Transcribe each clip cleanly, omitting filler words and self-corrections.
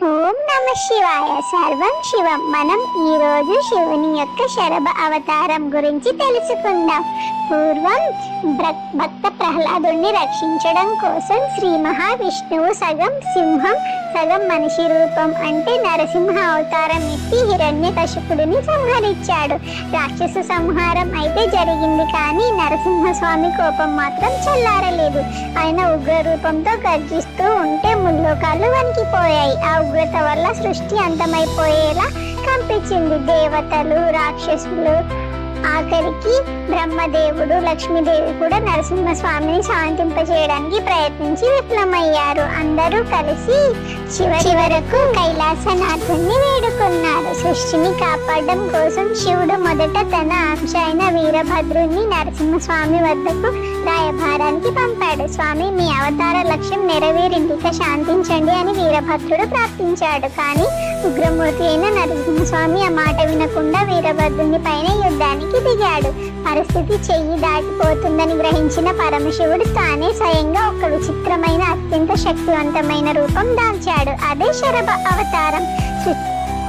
ఓం నమ శివాయ. సర్వం శివం. మనం ఈరోజు శివుని యొక్క శరభ అవతారం గురించి తెలుసుకుందాం. పూర్వం భక్త ప్రహ్లాదుని రక్షించడం కోసం శ్రీ మహావిష్ణువు సగం సింహం సగం మనిషి రూపం అంటే నరసింహ అవతారం ఎత్తి హిరణ్యకశిపుడిని సంహరించాడు. రాక్షస సంహారం అయితే జరిగింది, కానీ నరసింహస్వామి కోపం మాత్రం చల్లారలేదు. ఆయన ఉగ్ర రూపంతో గర్జిస్తూ ఉంటే ముల్లోకాలు వణికిపోయాయి. ఆ ఉగ్రత వల్ల సృష్టి అంతమైపోయేలా కంపించింది. దేవతలు, రాక్షసులు, ఆఖరికి బ్రహ్మదేవుడు, లక్ష్మీదేవి కూడా నరసింహస్వామిని శాంతింపజేయడానికి ప్రయత్నించి విఫలమయ్యారు. అందరూ కలిసి చివరకు కైలాసనాథుని వేడుకున్నారు. సృష్టిని కాపాడడం కోసం శివుడు మొదట తన అంశ అయిన వీరభద్రుని నరసింహస్వామి వద్దకు రాయభారానికి పంపాడు. స్వామి, మీ అవతార లక్ష్యం నెరవేరింది, ఇక శాంతించండి అని వీరభద్రుడు ప్రార్థించాడు. కానీ ఉగ్రమూర్తి అయిన నరసింహస్వామి ఆ మాట వినకుండా వీరభద్రుని పైన యుద్ధానికి దిగాడు. పరిస్థితి చెయ్యి దాటిపోతుందని గ్రహించిన పరమశివుడు తానే స్వయంగా ఒక విచిత్రమైన అత్యంత శక్తివంతమైన రూపం దాల్చాడు. అదే శరభ అవతారం.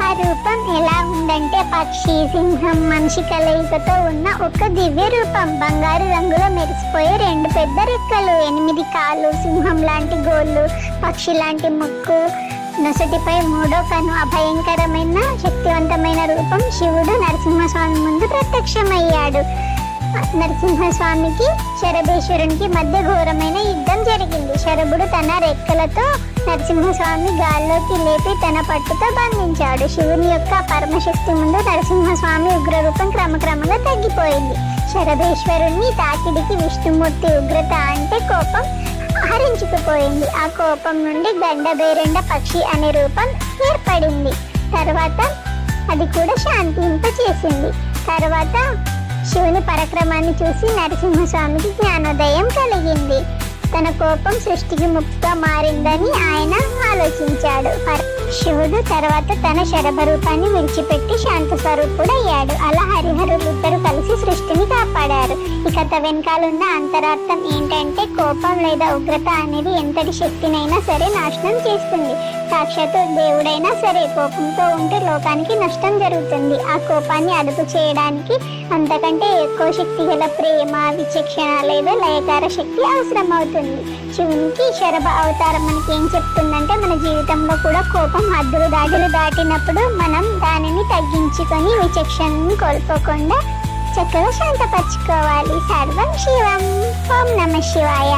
ఆ రూపం ఎలా ఉందంటే పక్షి, సింహం, మనిషి కలయికతో ఉన్న ఒక దివ్య రూపం. బంగారు రంగులో మెరిసిపోయే 2 పెద్ద రెక్కలు, 8 కాళ్ళు, సింహం లాంటి గోళ్ళు, పక్షి లాంటి ముక్కు, నొసటిపై 3వ కన్ను. అభయంకరమైన శక్తివంతమైన రూపం. శివుడు నరసింహస్వామి ముందు ప్రత్యక్షమయ్యాడు. నరసింహస్వామికి శరభేశ్వరునికి మధ్య ఘోరమైన యుద్ధం జరిగింది. శరభుడు తన రెక్కలతో నరసింహస్వామి గాల్లోకి లేపి తన పట్టుతో బంధించాడు. శివుని యొక్క పరమశక్తి ముందు నరసింహస్వామి ఉగ్రరూపం క్రమక్రమంగా తగ్గిపోయింది. శరభేశ్వరుణ్ణి తాకిడికి విష్ణుమూర్తి ఉగ్రత అంటే కోపం హరించుకుపోయింది. ఆ కోపం నుండి గండబేరెండ పక్షి అనే రూపం ఏర్పడింది. తర్వాత అది కూడా శాంతింపచేసింది. తర్వాత శివుని పరాక్రమాన్ని చూసి నరసింహస్వామికి జ్ఞానోదయం కలిగింది. తన కోపం సృష్టికి ముప్పుగా మారిందని ఆయన ఆలోచించాడు. శివుడు తర్వాత తన శరభ రూపాన్ని విడిచిపెట్టి శాంత స్వరూపుడయ్యాడు. అలా హరిహరులిద్దరూ కలిసి సృష్టిని కాపాడారు. ఈ కథ వెనకాలన్న అంతరార్థం ఏంటంటే కోపం లేదా ఉగ్రత అనేది ఎంతటి శక్తినైనా సరే నాశనం చేస్తుంది. సాక్షాత్తు దేవుడైనా సరే కోపంతో ఉంటే లోకానికి నష్టం జరుగుతుంది. ఆ కోపాన్ని అదుపు చేయడానికి అంతకంటే ఎక్కువ శక్తి గల ప్రేమ, విచక్షణ లేదా లయకార శక్తి అవసరం అవుతుంది. శివునికి శరభ అవతారం మనకి ఏం చెప్తుందంటే మన జీవితంలో కూడా కోపం హద్దులు దాటినప్పుడు మనం దానిని తగ్గించుకొని విచక్షణను కోల్పోకుండా చక్కగా శాంతపరచుకోవాలి. సర్వం శివం. ఓం నమ శివాయ.